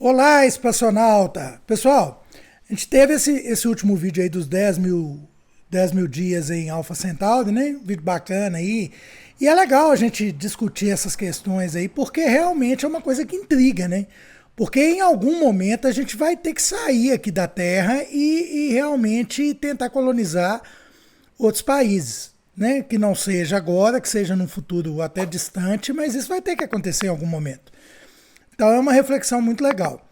Olá, espaçonauta! Pessoal, a gente teve esse último vídeo aí dos 10 mil dias em Alpha Centauri, né? Um vídeo bacana aí. E é legal a gente discutir essas questões aí, porque realmente é uma coisa que intriga, né? Porque em algum momento a gente vai ter que sair aqui da Terra e realmente tentar colonizar outros países, né? Que não seja agora, que seja num futuro até distante, mas isso vai ter que acontecer em algum momento. Então é uma reflexão muito legal.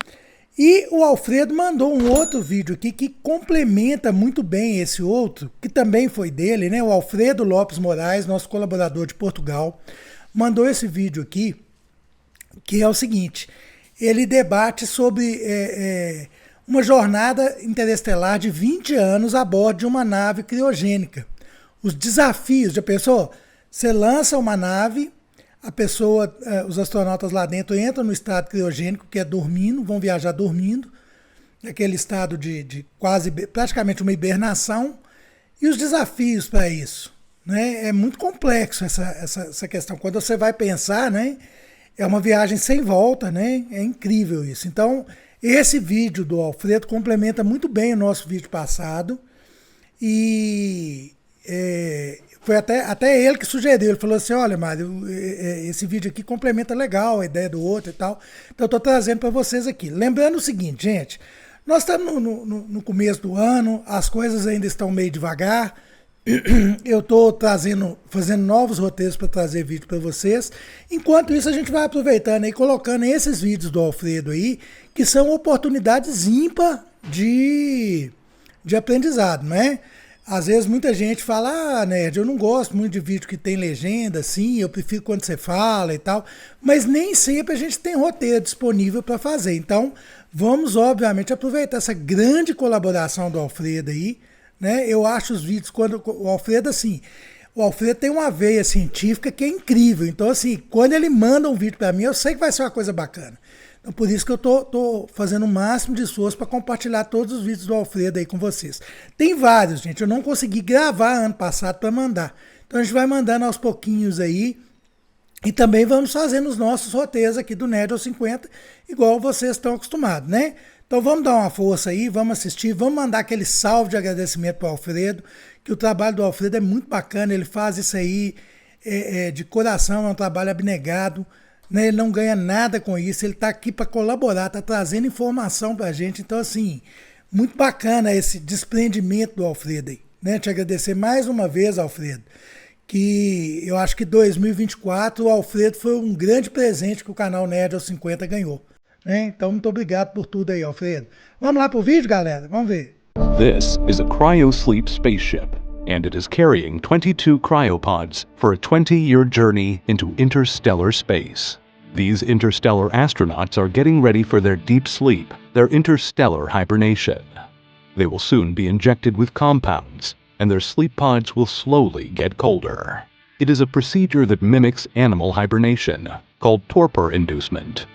E o Alfredo mandou um outro vídeo aqui que complementa muito bem esse outro, que também foi dele, né? O Alfredo Lopes Moraes, nosso colaborador de Portugal, mandou esse vídeo aqui, que é o seguinte: ele debate sobre uma jornada interestelar de 20 anos a bordo de uma nave criogênica. Os desafios, já pensou? Você lança uma nave, a pessoa, os astronautas lá dentro entram no estado criogênico, que é dormindo, vão viajar dormindo, naquele estado de quase, praticamente uma hibernação, e os desafios para isso, né? É muito complexo essa questão. Quando você vai pensar, né? É uma viagem sem volta, né? É incrível isso. Então, esse vídeo do Alfredo complementa muito bem o nosso vídeo passado, e foi até ele que sugeriu. Ele falou assim: olha, Mário, esse vídeo aqui complementa legal a ideia do outro e tal. Então eu estou trazendo para vocês aqui. Lembrando o seguinte, gente, nós estamos no começo do ano, as coisas ainda estão meio devagar. Eu estou fazendo novos roteiros para trazer vídeo para vocês. Enquanto isso, a gente vai aproveitando e colocando esses vídeos do Alfredo aí, que são oportunidades ímpar de aprendizado, né? Às vezes muita gente fala: ah, Nerd, eu não gosto muito de vídeo que tem legenda, assim, eu prefiro quando você fala e tal. Mas nem sempre a gente tem roteiro disponível para fazer. Então, vamos, obviamente, aproveitar essa grande colaboração do Alfredo aí, né? Eu acho os vídeos, quando o Alfredo, assim, o Alfredo tem uma veia científica que é incrível. Então, assim, quando ele manda um vídeo para mim, eu sei que vai ser uma coisa bacana. Então, por isso que eu tô fazendo o máximo de esforço para compartilhar todos os vídeos do Alfredo aí com vocês. Tem vários, gente. Eu não consegui gravar ano passado para mandar. Então, a gente vai mandando aos pouquinhos aí. E também vamos fazendo os nossos roteiros aqui do Nerd aos 50, igual vocês estão acostumados, né? Então, vamos dar uma força aí, vamos assistir, vamos mandar aquele salve de agradecimento para o Alfredo, que o trabalho do Alfredo é muito bacana. Ele faz isso aí de coração, é um trabalho abnegado. Né, ele não ganha nada com isso, ele está aqui para colaborar, está trazendo informação para a gente. Então, assim, muito bacana esse desprendimento do Alfredo aí. Né? Te agradecer mais uma vez, Alfredo, que eu acho que 2024 o Alfredo foi um grande presente que o canal Nerd aos 50 ganhou. Né? Então, muito obrigado por tudo aí, Alfredo. Vamos lá pro vídeo, galera? Vamos ver. This is a cryo-sleep spaceship, and it is carrying 22 cryopods for a 20-year journey into interstellar space. These interstellar astronauts are getting ready for their deep sleep, their interstellar hibernation. They will soon be injected with compounds, and their sleep pods will slowly get colder. It is a procedure that mimics animal hibernation, called torpor inducement.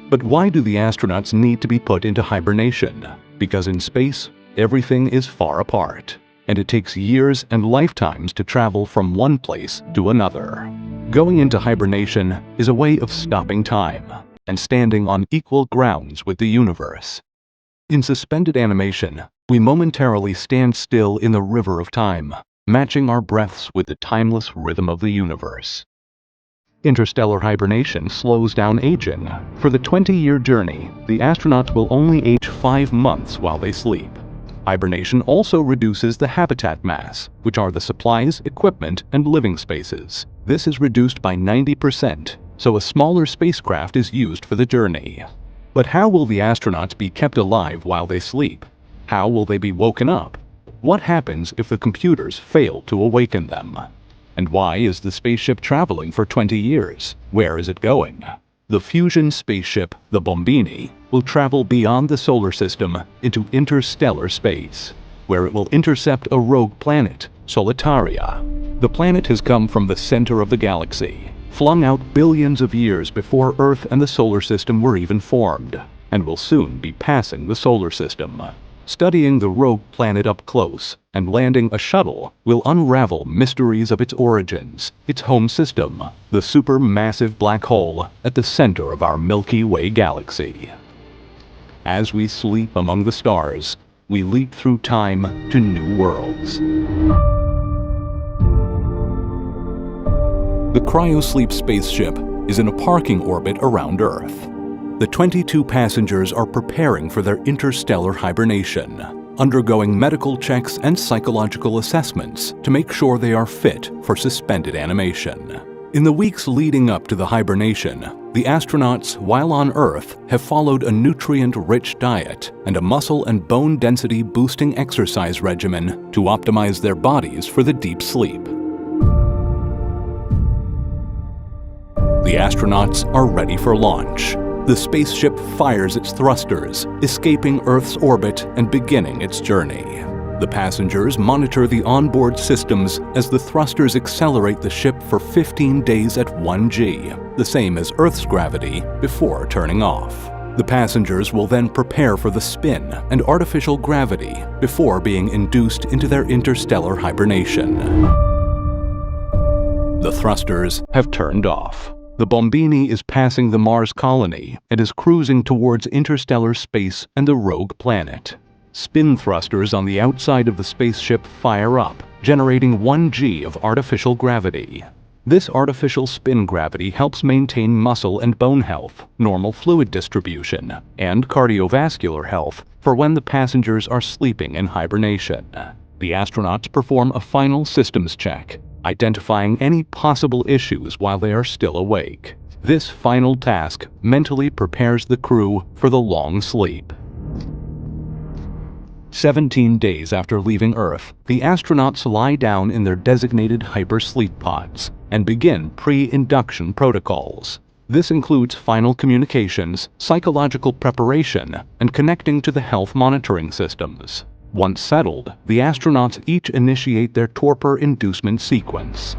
But why do the astronauts need to be put into hibernation? Because in space, everything is far apart, and it takes years and lifetimes to travel from one place to another. Going into hibernation is a way of stopping time and standing on equal grounds with the universe. In suspended animation, we momentarily stand still in the river of time, matching our breaths with the timeless rhythm of the universe. Interstellar hibernation slows down aging. For the 20-year journey, the astronauts will only age 5 months while they sleep. Hibernation also reduces the habitat mass, which are the supplies, equipment, and living spaces. This is reduced by 90%, so a smaller spacecraft is used for the journey. But how will the astronauts be kept alive while they sleep? How will they be woken up? What happens if the computers fail to awaken them? And why is the spaceship traveling for 20 years? Where is it going? The fusion spaceship, the Bombini, will travel beyond the solar system into interstellar space, where it will intercept a rogue planet, Solitaria. The planet has come from the center of the galaxy, flung out billions of years before Earth and the solar system were even formed, and will soon be passing the solar system. Studying the rogue planet up close and landing a shuttle will unravel mysteries of its origins, its home system, the supermassive black hole at the center of our Milky Way galaxy. As we sleep among the stars, we leap through time to new worlds. The cryosleep spaceship is in a parking orbit around Earth. The 22 passengers are preparing for their interstellar hibernation, undergoing medical checks and psychological assessments to make sure they are fit for suspended animation. In the weeks leading up to the hibernation, the astronauts, while on Earth, have followed a nutrient-rich diet and a muscle and bone density-boosting exercise regimen to optimize their bodies for the deep sleep. The astronauts are ready for launch. The spaceship fires its thrusters, escaping Earth's orbit and beginning its journey. The passengers monitor the onboard systems as the thrusters accelerate the ship for 15 days at 1G, the same as Earth's gravity, before turning off. The passengers will then prepare for the spin and artificial gravity before being induced into their interstellar hibernation. The thrusters have turned off. The Bombini is passing the Mars colony and is cruising towards interstellar space and the rogue planet. Spin thrusters on the outside of the spaceship fire up, generating 1G of artificial gravity. This artificial spin gravity helps maintain muscle and bone health, normal fluid distribution, and cardiovascular health for when the passengers are sleeping in hibernation. The astronauts perform a final systems check, identifying any possible issues while they are still awake. This final task mentally prepares the crew for the long sleep. 17 days after leaving Earth, the astronauts lie down in their designated hypersleep pods and begin pre-induction protocols. This includes final communications, psychological preparation, and connecting to the health monitoring systems. Once settled, the astronauts each initiate their torpor inducement sequence.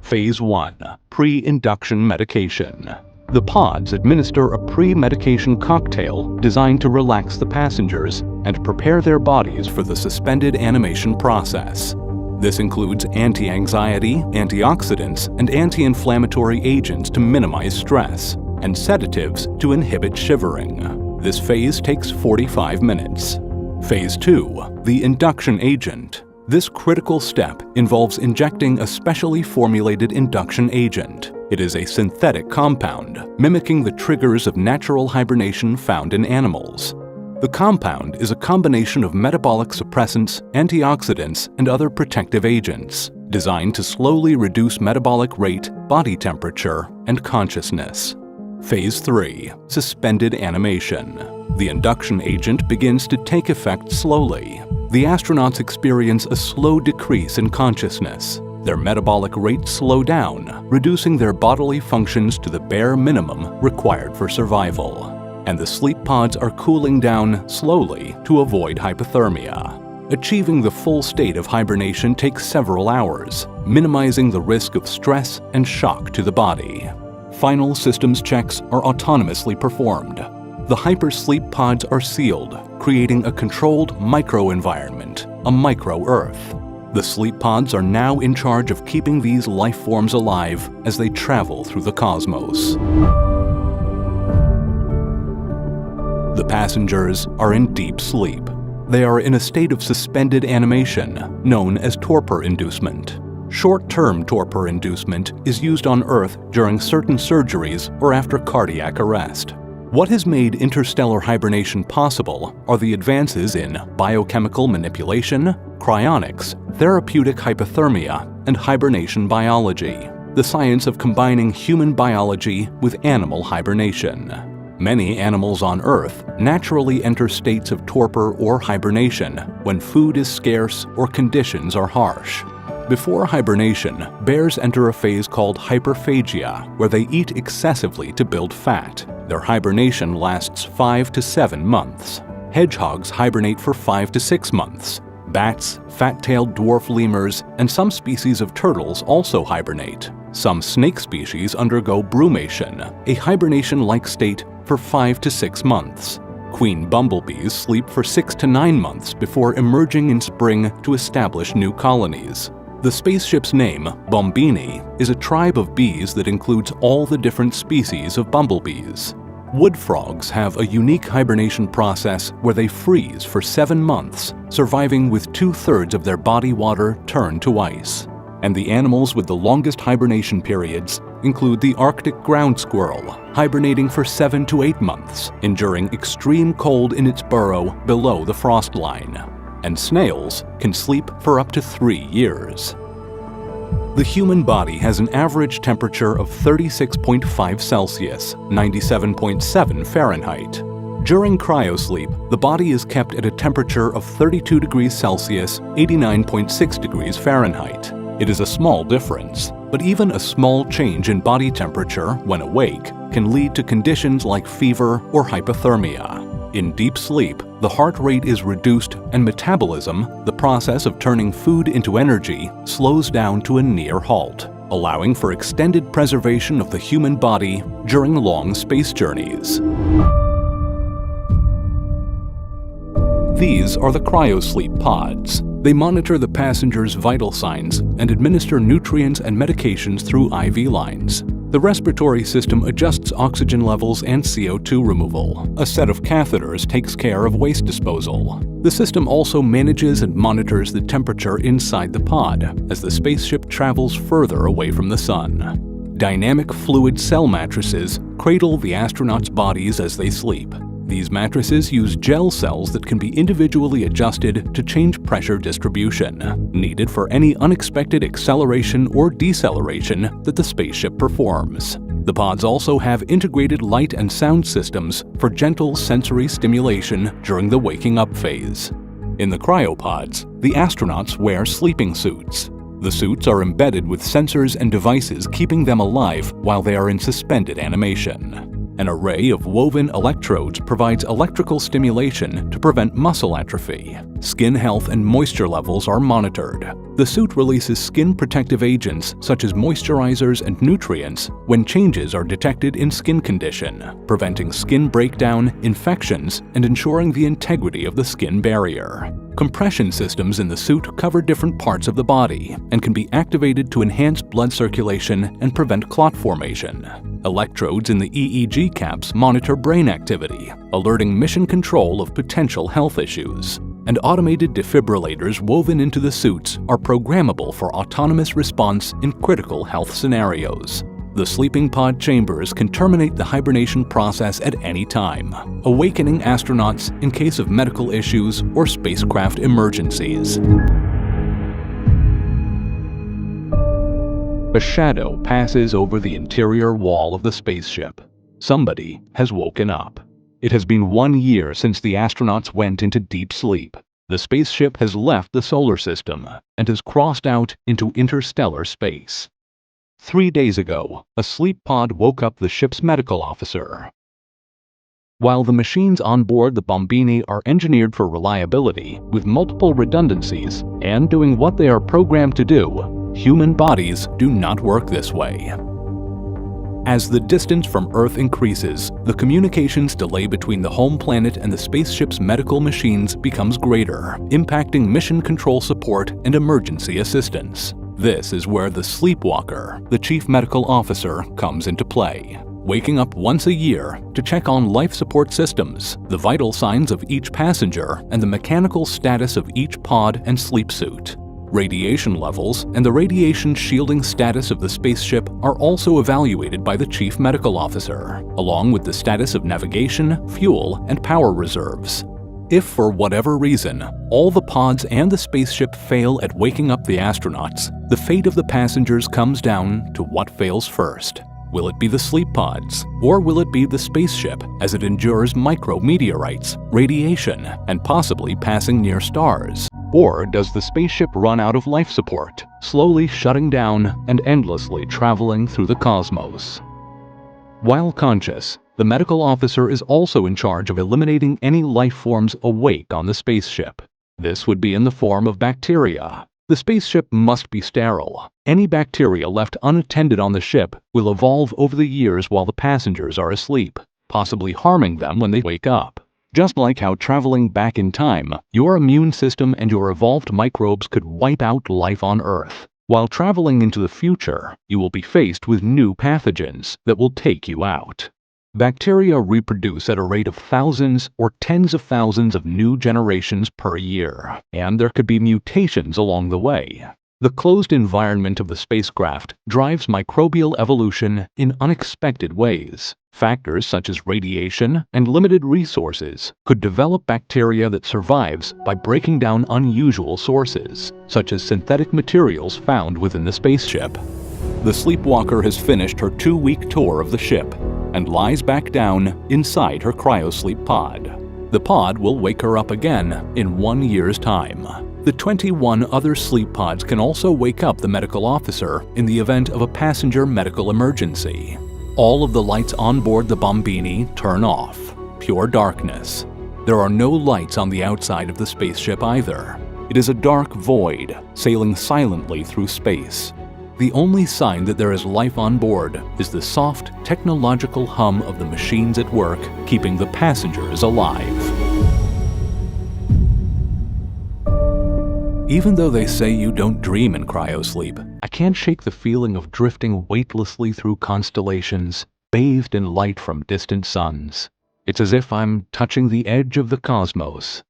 Phase 1. Pre-induction medication. The pods administer a pre-medication cocktail designed to relax the passengers and prepare their bodies for the suspended animation process. This includes anti-anxiety, antioxidants, and anti-inflammatory agents to minimize stress, and sedatives to inhibit shivering. This phase takes 45 minutes. Phase 2. The induction agent. This critical step involves injecting a specially formulated induction agent. It is a synthetic compound, mimicking the triggers of natural hibernation found in animals. The compound is a combination of metabolic suppressants, antioxidants, and other protective agents, designed to slowly reduce metabolic rate, body temperature, and consciousness. Phase 3. Suspended animation. The induction agent begins to take effect slowly. The astronauts experience a slow decrease in consciousness. Their metabolic rates slow down, reducing their bodily functions to the bare minimum required for survival. And the sleep pods are cooling down slowly to avoid hypothermia. Achieving the full state of hibernation takes several hours, minimizing the risk of stress and shock to the body. Final systems checks are autonomously performed. The hypersleep pods are sealed, creating a controlled microenvironment, a micro-Earth. The sleep pods are now in charge of keeping these life forms alive as they travel through the cosmos. The passengers are in deep sleep. They are in a state of suspended animation, known as torpor inducement. Short-term torpor inducement is used on Earth during certain surgeries or after cardiac arrest. What has made interstellar hibernation possible are the advances in biochemical manipulation, cryonics, therapeutic hypothermia, and hibernation biology, the science of combining human biology with animal hibernation. Many animals on Earth naturally enter states of torpor or hibernation when food is scarce or conditions are harsh. Before hibernation, bears enter a phase called hyperphagia, where they eat excessively to build fat. Their hibernation lasts 5 to 7 months. Hedgehogs hibernate for 5 to 6 months. Bats, fat-tailed dwarf lemurs, and some species of turtles also hibernate. Some snake species undergo brumation, a hibernation-like state, for 5 to 6 months. Queen bumblebees sleep for 6 to 9 months before emerging in spring to establish new colonies. The spaceship's name, Bombini, is a tribe of bees that includes all the different species of bumblebees. Wood frogs have a unique hibernation process where they freeze for 7 months, surviving with 2/3 of their body water turned to ice. And the animals with the longest hibernation periods include the Arctic ground squirrel, hibernating for 7 to 8 months, enduring extreme cold in its burrow below the frost line. And snails can sleep for up to 3 years. The human body has an average temperature of 36.5 Celsius, 97.7 Fahrenheit. During cryosleep, the body is kept at a temperature of 32 degrees Celsius, 89.6 degrees Fahrenheit. It is a small difference, but even a small change in body temperature when awake can lead to conditions like fever or hypothermia. In deep sleep, the heart rate is reduced and metabolism, the process of turning food into energy, slows down to a near halt, allowing for extended preservation of the human body during long space journeys. These are the cryosleep pods. They monitor the passenger's vital signs and administer nutrients and medications through IV lines. The respiratory system adjusts oxygen levels and CO2 removal. A set of catheters takes care of waste disposal. The system also manages and monitors the temperature inside the pod as the spaceship travels further away from the sun. Dynamic fluid cell mattresses cradle the astronauts' bodies as they sleep. These mattresses use gel cells that can be individually adjusted to change pressure distribution, needed for any unexpected acceleration or deceleration that the spaceship performs. The pods also have integrated light and sound systems for gentle sensory stimulation during the waking up phase. In the cryopods, the astronauts wear sleeping suits. The suits are embedded with sensors and devices keeping them alive while they are in suspended animation. An array of woven electrodes provides electrical stimulation to prevent muscle atrophy. Skin health and moisture levels are monitored. The suit releases skin protective agents such as moisturizers and nutrients when changes are detected in skin condition, preventing skin breakdown, infections, and ensuring the integrity of the skin barrier. Compression systems in the suit cover different parts of the body and can be activated to enhance blood circulation and prevent clot formation. Electrodes in the EEG caps monitor brain activity, alerting mission control of potential health issues. And automated defibrillators woven into the suits are programmable for autonomous response in critical health scenarios. The sleeping pod chambers can terminate the hibernation process at any time, awakening astronauts in case of medical issues or spacecraft emergencies. A shadow passes over the interior wall of the spaceship. Somebody has woken up. It has been 1 year since the astronauts went into deep sleep. The spaceship has left the solar system and has crossed out into interstellar space. 3 days ago, a sleep pod woke up the ship's medical officer. While the machines on board the Bombini are engineered for reliability, with multiple redundancies, and doing what they are programmed to do, human bodies do not work this way. As the distance from Earth increases, the communications delay between the home planet and the spaceship's medical machines becomes greater, impacting mission control support and emergency assistance. This is where the sleepwalker, the chief medical officer, comes into play, waking up once a year to check on life support systems, the vital signs of each passenger, and the mechanical status of each pod and sleep suit. Radiation levels and the radiation shielding status of the spaceship are also evaluated by the chief medical officer, along with the status of navigation, fuel, and power reserves. If for whatever reason, all the pods and the spaceship fail at waking up the astronauts, the fate of the passengers comes down to what fails first. Will it be the sleep pods, or will it be the spaceship as it endures micrometeorites, radiation, and possibly passing near stars? Or does the spaceship run out of life support, slowly shutting down and endlessly traveling through the cosmos? While conscious, the medical officer is also in charge of eliminating any life forms awake on the spaceship. This would be in the form of bacteria. The spaceship must be sterile. Any bacteria left unattended on the ship will evolve over the years while the passengers are asleep, possibly harming them when they wake up. Just like how traveling back in time, your immune system and your evolved microbes could wipe out life on Earth. While traveling into the future, you will be faced with new pathogens that will take you out. Bacteria reproduce at a rate of thousands or tens of thousands of new generations per year, and there could be mutations along the way. The closed environment of the spacecraft drives microbial evolution in unexpected ways. Factors such as radiation and limited resources could develop bacteria that survives by breaking down unusual sources, such as synthetic materials found within the spaceship. The sleepwalker has finished her 2-week tour of the ship and lies back down inside her cryosleep pod. The pod will wake her up again in 1 year's time. The 21 other sleep pods can also wake up the medical officer in the event of a passenger medical emergency. All of the lights on board the Bombini turn off. Pure darkness. There are no lights on the outside of the spaceship either. It is a dark void, sailing silently through space. The only sign that there is life on board is the soft, technological hum of the machines at work, keeping the passengers alive. Even though they say you don't dream in cryosleep, I can't shake the feeling of drifting weightlessly through constellations, bathed in light from distant suns. It's as if I'm touching the edge of the cosmos.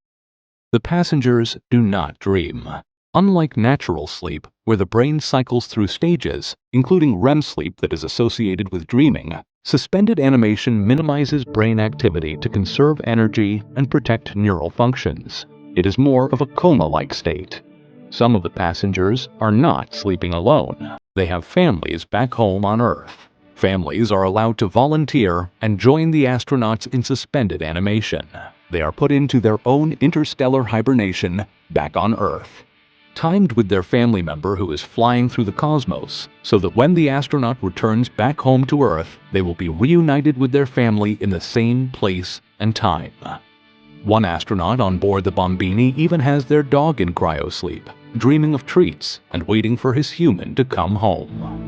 The passengers do not dream. Unlike natural sleep, where the brain cycles through stages, including REM sleep that is associated with dreaming, suspended animation minimizes brain activity to conserve energy and protect neural functions. It is more of a coma-like state. Some of the passengers are not sleeping alone. They have families back home on Earth. Families are allowed to volunteer and join the astronauts in suspended animation. They are put into their own interstellar hibernation back on Earth, timed with their family member who is flying through the cosmos, so that when the astronaut returns back home to Earth, they will be reunited with their family in the same place and time. One astronaut on board the Bombini even has their dog in cryosleep, dreaming of treats and waiting for his human to come home.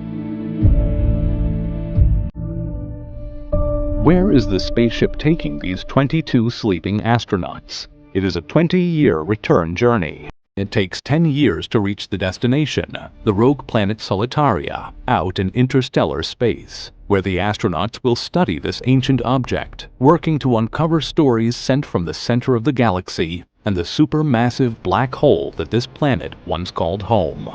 Where is the spaceship taking these 22 sleeping astronauts? It is a 20-year return journey. It takes 10 years to reach the destination, the rogue planet Solitaria, out in interstellar space, where the astronauts will study this ancient object, working to uncover stories sent from the center of the galaxy and the supermassive black hole that this planet once called home.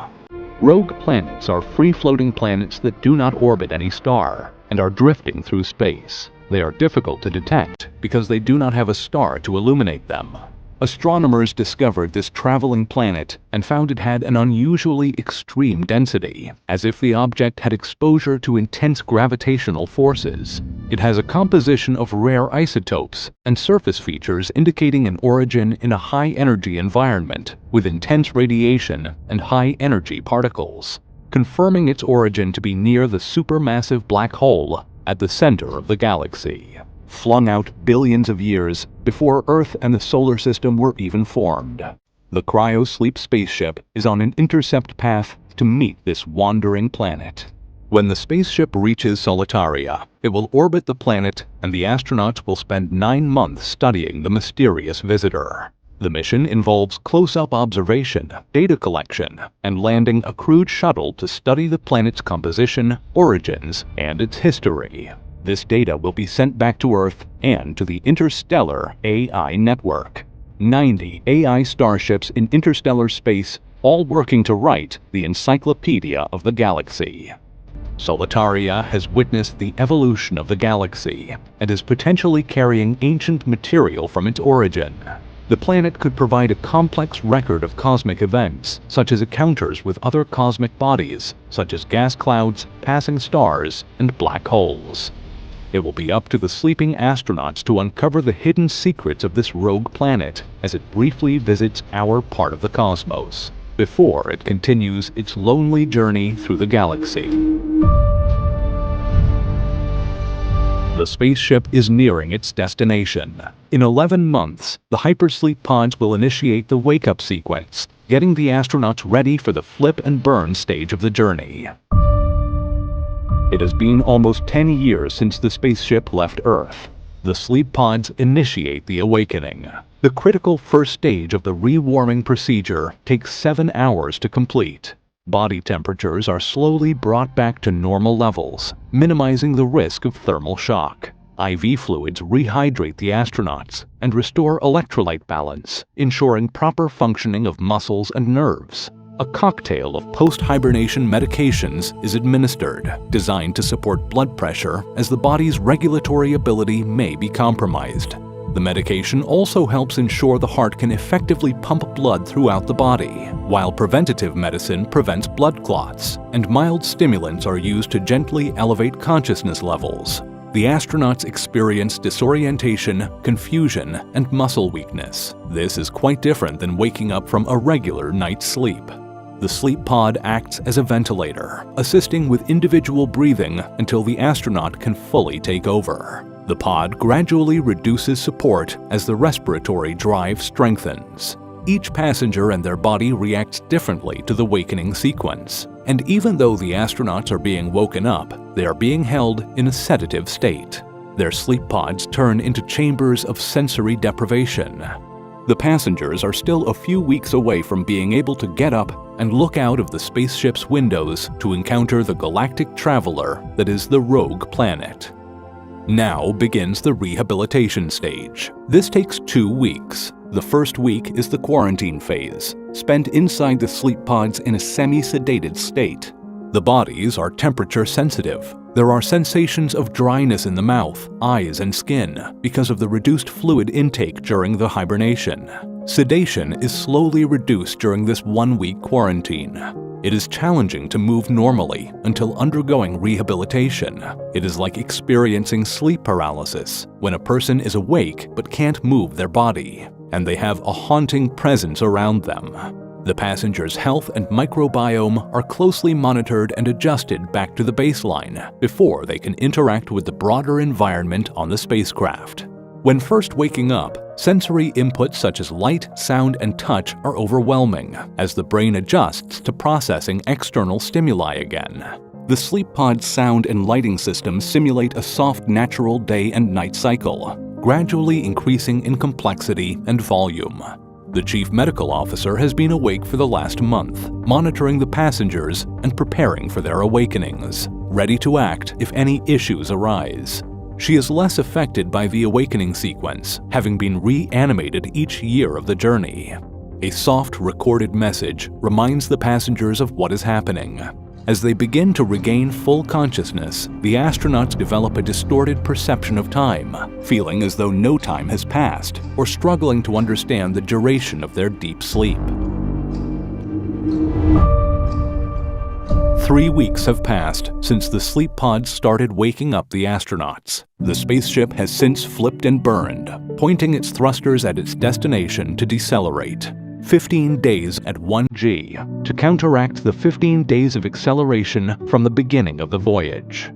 Rogue planets are free-floating planets that do not orbit any star and are drifting through space. They are difficult to detect because they do not have a star to illuminate them. Astronomers discovered this traveling planet and found it had an unusually extreme density, as if the object had exposure to intense gravitational forces. It has a composition of rare isotopes and surface features indicating an origin in a high-energy environment with intense radiation and high-energy particles, confirming its origin to be near the supermassive black hole at the center of the galaxy, flung out billions of years before Earth and the solar system were even formed. The cryosleep spaceship is on an intercept path to meet this wandering planet. When the spaceship reaches Solitaria, it will orbit the planet and the astronauts will spend 9 months studying the mysterious visitor. The mission involves close-up observation, data collection, and landing a crewed shuttle to study the planet's composition, origins, and its history. This data will be sent back to Earth and to the Interstellar AI network. 90 AI starships in interstellar space, all working to write the encyclopedia of the galaxy. Solitaria has witnessed the evolution of the galaxy and is potentially carrying ancient material from its origin. The planet could provide a complex record of cosmic events, such as encounters with other cosmic bodies, such as gas clouds, passing stars, and black holes. It will be up to the sleeping astronauts to uncover the hidden secrets of this rogue planet as it briefly visits our part of the cosmos, before it continues its lonely journey through the galaxy. The spaceship is nearing its destination. In 11 months, the hypersleep pods will initiate the wake-up sequence, getting the astronauts ready for the flip and burn stage of the journey. It has been almost 10 years since the spaceship left Earth. The sleep pods initiate the awakening. The critical first stage of the rewarming procedure takes 7 hours to complete. Body temperatures are slowly brought back to normal levels, minimizing the risk of thermal shock. IV fluids rehydrate the astronauts and restore electrolyte balance, ensuring proper functioning of muscles and nerves. A cocktail of post-hibernation medications is administered, designed to support blood pressure as the body's regulatory ability may be compromised. The medication also helps ensure the heart can effectively pump blood throughout the body, while preventative medicine prevents blood clots, and mild stimulants are used to gently elevate consciousness levels. The astronauts experience disorientation, confusion, and muscle weakness. This is quite different than waking up from a regular night's sleep. The sleep pod acts as a ventilator, assisting with individual breathing until the astronaut can fully take over. The pod gradually reduces support as the respiratory drive strengthens. Each passenger and their body reacts differently to the wakening sequence. And even though the astronauts are being woken up, they are being held in a sedative state. Their sleep pods turn into chambers of sensory deprivation. The passengers are still a few weeks away from being able to get up and look out of the spaceship's windows to encounter the galactic traveler that is the rogue planet. Now begins the rehabilitation stage. This takes 2 weeks. The first week is the quarantine phase, spent inside the sleep pods in a semi-sedated state. The bodies are temperature sensitive. There are sensations of dryness in the mouth, eyes, and skin because of the reduced fluid intake during the hibernation. Sedation is slowly reduced during this 1-week quarantine. It is challenging to move normally until undergoing rehabilitation. It is like experiencing sleep paralysis, when a person is awake but can't move their body, and they have a haunting presence around them. The passengers' health and microbiome are closely monitored and adjusted back to the baseline before they can interact with the broader environment on the spacecraft. When first waking up, sensory inputs such as light, sound, and touch are overwhelming as the brain adjusts to processing external stimuli again. The sleep pod's sound and lighting systems simulate a soft natural day and night cycle, gradually increasing in complexity and volume. The chief medical officer has been awake for the last month, monitoring the passengers and preparing for their awakenings, ready to act if any issues arise. She is less affected by the awakening sequence, having been reanimated each year of the journey. A soft recorded message reminds the passengers of what is happening. As they begin to regain full consciousness, the astronauts develop a distorted perception of time, feeling as though no time has passed, or struggling to understand the duration of their deep sleep. 3 weeks have passed since the sleep pods started waking up the astronauts. The spaceship has since flipped and burned, pointing its thrusters at its destination to decelerate. 15 days at 1G to counteract the 15 days of acceleration from the beginning of the voyage.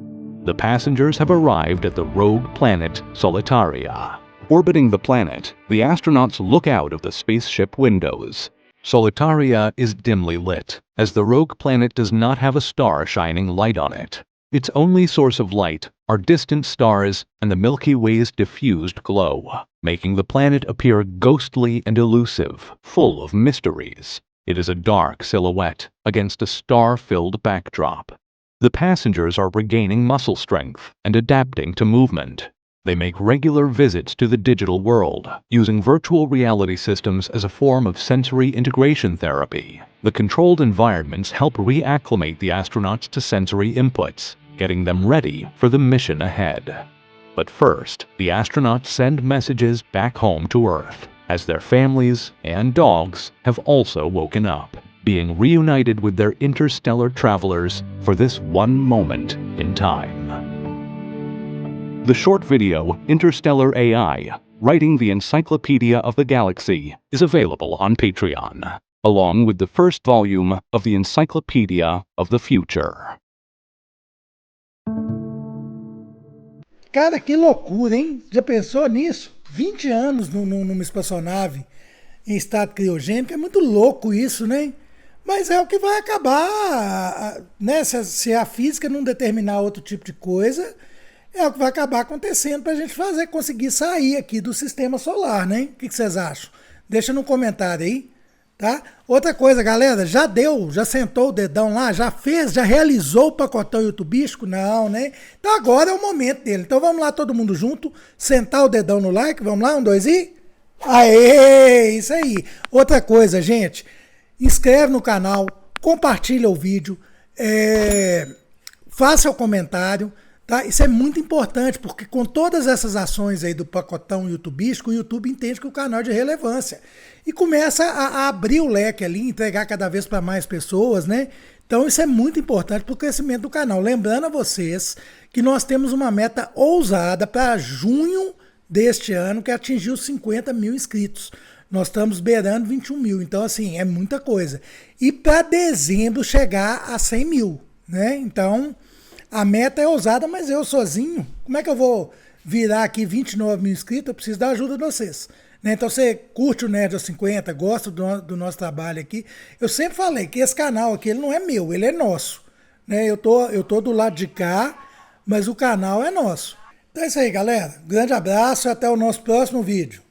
The passengers have arrived at the rogue planet Solitaria. Orbiting the planet, the astronauts look out of the spaceship windows. Solitaria is dimly lit, as the rogue planet does not have a star shining light on it. Its only source of light are distant stars and the Milky Way's diffused glow, making the planet appear ghostly and elusive, full of mysteries. It is a dark silhouette against a star-filled backdrop. The passengers are regaining muscle strength and adapting to movement. They make regular visits to the digital world, using virtual reality systems as a form of sensory integration therapy. The controlled environments help reacclimate the astronauts to sensory inputs, getting them ready for the mission ahead. But first, the astronauts send messages back home to Earth, as their families and dogs have also woken up, being reunited with their interstellar travelers for this one moment in time. The short video, Interstellar AI, Writing the Encyclopedia of the Galaxy, is available on Patreon, along with the first volume of the Encyclopedia of the Future. Cara, que loucura, hein? Já pensou nisso? 20 anos numa espaçonave em estado criogênico, é muito louco isso, né? Mas é o que vai acabar, né? Se a física não determinar outro tipo de coisa, é o que vai acabar acontecendo para a gente conseguir sair aqui do sistema solar, né? O que vocês acham? Deixa no comentário aí, tá? Outra coisa, galera, já sentou o dedão lá, já fez, já realizou o pacotão youtubístico? Não, né? Então agora é o momento dele. Então vamos lá todo mundo junto, sentar o dedão no like, vamos lá, 1, 2 e... Aê, isso aí. Outra coisa, gente, inscreve no canal, compartilha o vídeo, faça o comentário, tá? Isso é muito importante, porque com todas essas ações aí do pacotão youtubístico, o YouTube entende que o canal é de relevância e começa a abrir o leque ali, entregar cada vez para mais pessoas, né? Então isso é muito importante para o crescimento do canal. Lembrando a vocês que nós temos uma meta ousada para junho deste ano, que é atingir os 50 mil inscritos. Nós estamos beirando 21 mil, então assim, é muita coisa. E para dezembro chegar a 100 mil, né? Então, a meta é ousada, mas eu sozinho, como é que eu vou virar aqui 29 mil inscritos? Eu preciso da ajuda de vocês. Né? Então você curte o Nerd aos 50, gosta do nosso trabalho aqui. Eu sempre falei que esse canal aqui ele não é meu, ele é nosso. Né? Eu tô do lado de cá, mas o canal é nosso. Então é isso aí, galera. Grande abraço e até o nosso próximo vídeo.